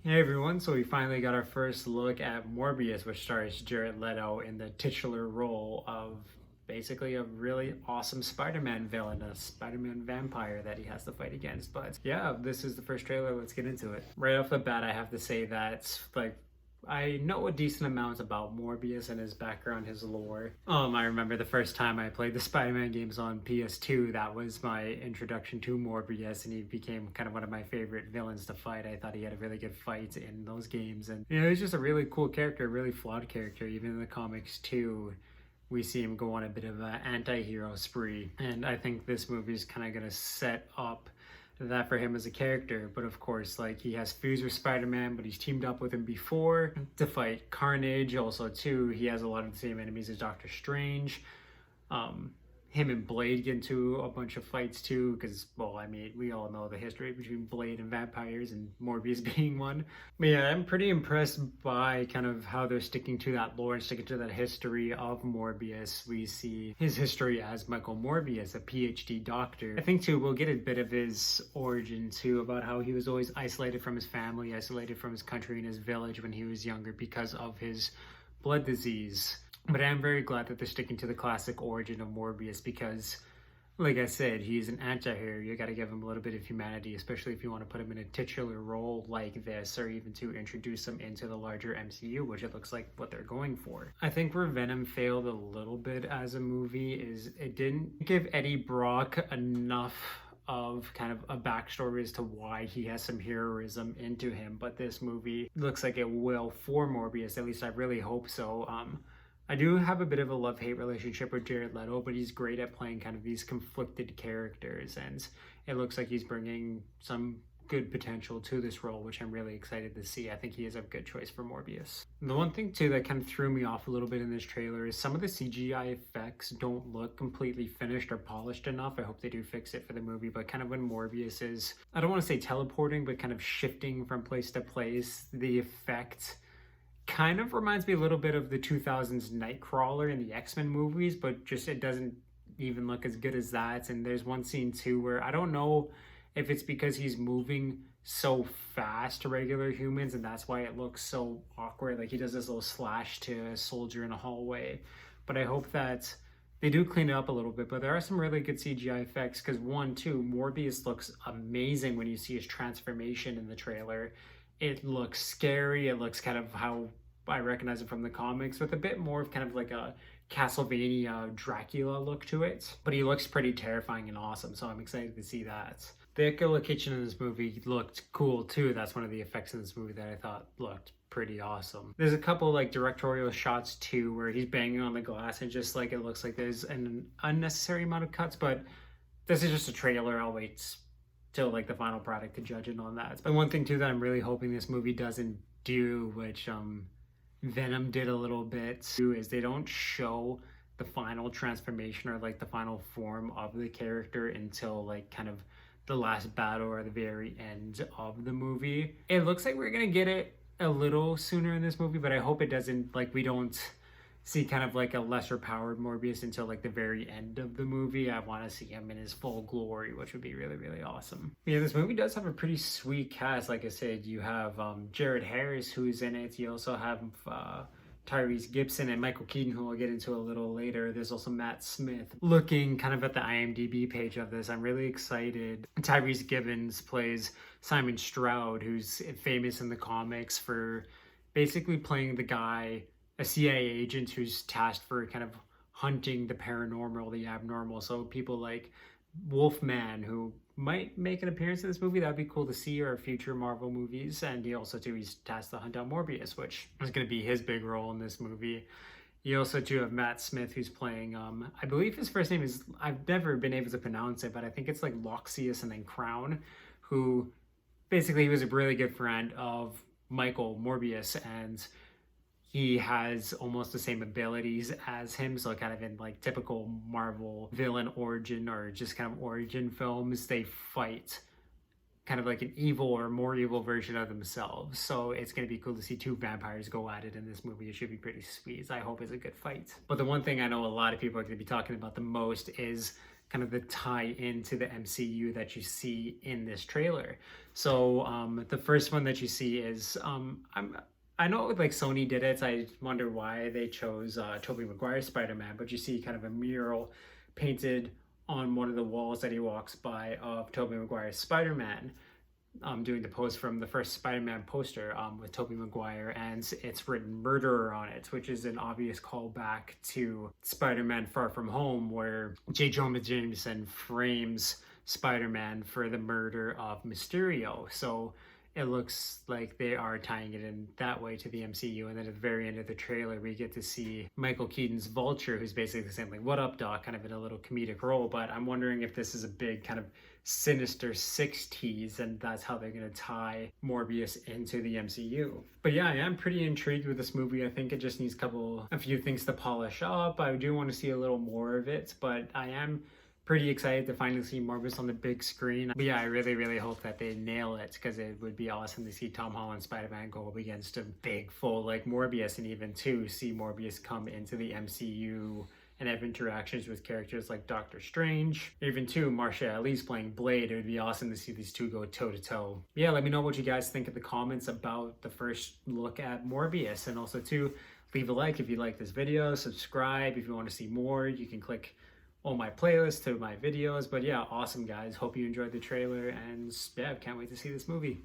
Hey everyone, so we finally got our first look at Morbius, which stars Jared Leto in the titular role of basically a really awesome Spider-Man villain, a Spider-Man vampire that he has to fight against. But yeah, this is the first trailer, let's get into it. Right off the bat, I have to say that I know a decent amount about Morbius and his background, his lore. I remember the first time I played the Spider-Man games on PS2, that was my introduction to Morbius, and he became kind of one of my favorite villains to fight. I thought he had a really good fight in those games, and he's just a really cool character, a really flawed character, even in the comics too. We see him go on a bit of an anti-hero spree, and I think this movie is kind of going to set up that for him as a character. But of course, he has feuds with Spider-Man, but he's teamed up with him before to fight Carnage. Also too, he has a lot of the same enemies as Doctor Strange. Him and Blade get into a bunch of fights too, because, well, I mean, we all know the history between Blade and vampires, and Morbius being one. But yeah, I'm pretty impressed by kind of how they're sticking to that lore and sticking to that history of Morbius. We see his history as Michael Morbius, a PhD doctor. I think too, we'll get a bit of his origin too, about how he was always isolated from his family, isolated from his country and his village when he was younger because of his blood disease. But I am very glad that they're sticking to the classic origin of Morbius because, like I said, he's an anti-hero. You gotta give him a little bit of humanity, especially if you want to put him in a titular role like this, or even to introduce him into the larger MCU, which it looks like what they're going for. I think where Venom failed a little bit as a movie is it didn't give Eddie Brock enough of kind of a backstory as to why he has some heroism into him. But this movie looks like it will for Morbius, at least I really hope so. I do have a bit of a love-hate relationship with Jared Leto, but he's great at playing kind of these conflicted characters, and it looks like he's bringing some good potential to this role, which I'm really excited to see. I think he is a good choice for Morbius. The one thing too that kind of threw me off a little bit in this trailer is some of the CGI effects don't look completely finished or polished enough. I hope they do fix it for the movie, but kind of when Morbius is, I don't want to say teleporting, but kind of shifting from place to place, the effect kind of reminds me a little bit of the 2000s Nightcrawler in the X-Men movies, but just it doesn't even look as good as that. And there's one scene too where I don't know if it's because he's moving so fast to regular humans and that's why it looks so awkward. Like he does this little slash to a soldier in a hallway. But I hope that they do clean it up a little bit, but there are some really good CGI effects because Morbius looks amazing when you see his transformation in the trailer. It looks scary. It looks kind of how I recognize it from the comics, with a bit more of kind of like a Castlevania Dracula look to it. But he looks pretty terrifying and awesome, so I'm excited to see that. The echolocation in this movie looked cool too. That's one of the effects in this movie that I thought looked pretty awesome. There's a couple directorial shots too where he's banging on the glass and just it looks like there's an unnecessary amount of cuts, but this is just a trailer. I'll wait till the final product to judge it on that. But one thing too that I'm really hoping this movie doesn't do, which Venom did a little bit too, is they don't show the final transformation or the final form of the character until kind of the last battle or the very end of the movie. It looks like we're gonna get it a little sooner in this movie, but I hope it doesn't, we don't see kind of a lesser powered Morbius until the very end of the movie. I want to see him in his full glory, which would be really, really awesome. Yeah, this movie does have a pretty sweet cast. Like I said, you have Jared Harris, who's in it. You also have Tyrese Gibson and Michael Keaton, who we'll get into a little later. There's also Matt Smith. Looking kind of at the IMDb page of this, I'm really excited. Tyrese Gibbons plays Simon Stroud, who's famous in the comics for basically playing the guy, a CIA agent who's tasked for kind of hunting the paranormal, the abnormal. So people like Wolfman, who might make an appearance in this movie, that'd be cool to see, or future Marvel movies. And he also too, he's tasked to hunt down Morbius, which is going to be his big role in this movie. You also do have Matt Smith, who's playing, I believe his first name is, I've never been able to pronounce it, but I think it's Loxius and then Crown, who basically he was a really good friend of Michael Morbius, and he has almost the same abilities as him. So kind of in typical Marvel villain origin or just kind of origin films, they fight kind of an evil or more evil version of themselves. So it's going to be cool to see two vampires go at it in this movie. It should be pretty sweet. I hope it's a good fight. But the one thing I know a lot of people are going to be talking about the most is kind of the tie into the MCU that you see in this trailer. So the first one that you see is I know like Sony did it. So I wonder why they chose Tobey Maguire's Spider-Man, but you see kind of a mural painted on one of the walls that he walks by of Tobey Maguire's Spider-Man, doing the pose from the first Spider-Man poster with Tobey Maguire, and it's written "murderer" on it, which is an obvious callback to Spider-Man: Far From Home, where J. Jonah Jameson frames Spider-Man for the murder of Mysterio. So it looks like they are tying it in that way to the MCU. And then at the very end of the trailer, we get to see Michael Keaton's Vulture, who's basically saying like, "What up, Doc?" kind of in a little comedic role. But I'm wondering if this is a big kind of Sinister Six tease, and that's how they're going to tie Morbius into the MCU. But yeah, I am pretty intrigued with this movie. I think it just needs a few things to polish up. I do want to see a little more of it, but I am pretty excited to finally see Morbius on the big screen. But yeah, I really, really hope that they nail it, because it would be awesome to see Tom Holland Spider-Man go up against a big foe like Morbius, and even to see Morbius come into the MCU and have interactions with characters like Doctor Strange. Even too, Marsha Ali's playing Blade. It would be awesome to see these two go toe to toe. Yeah, let me know what you guys think in the comments about the first look at Morbius, and also too, leave a like if you like this video, subscribe if you want to see more. You can click on my playlist to my videos. But yeah, awesome guys, hope you enjoyed the trailer, and yeah, can't wait to see this movie.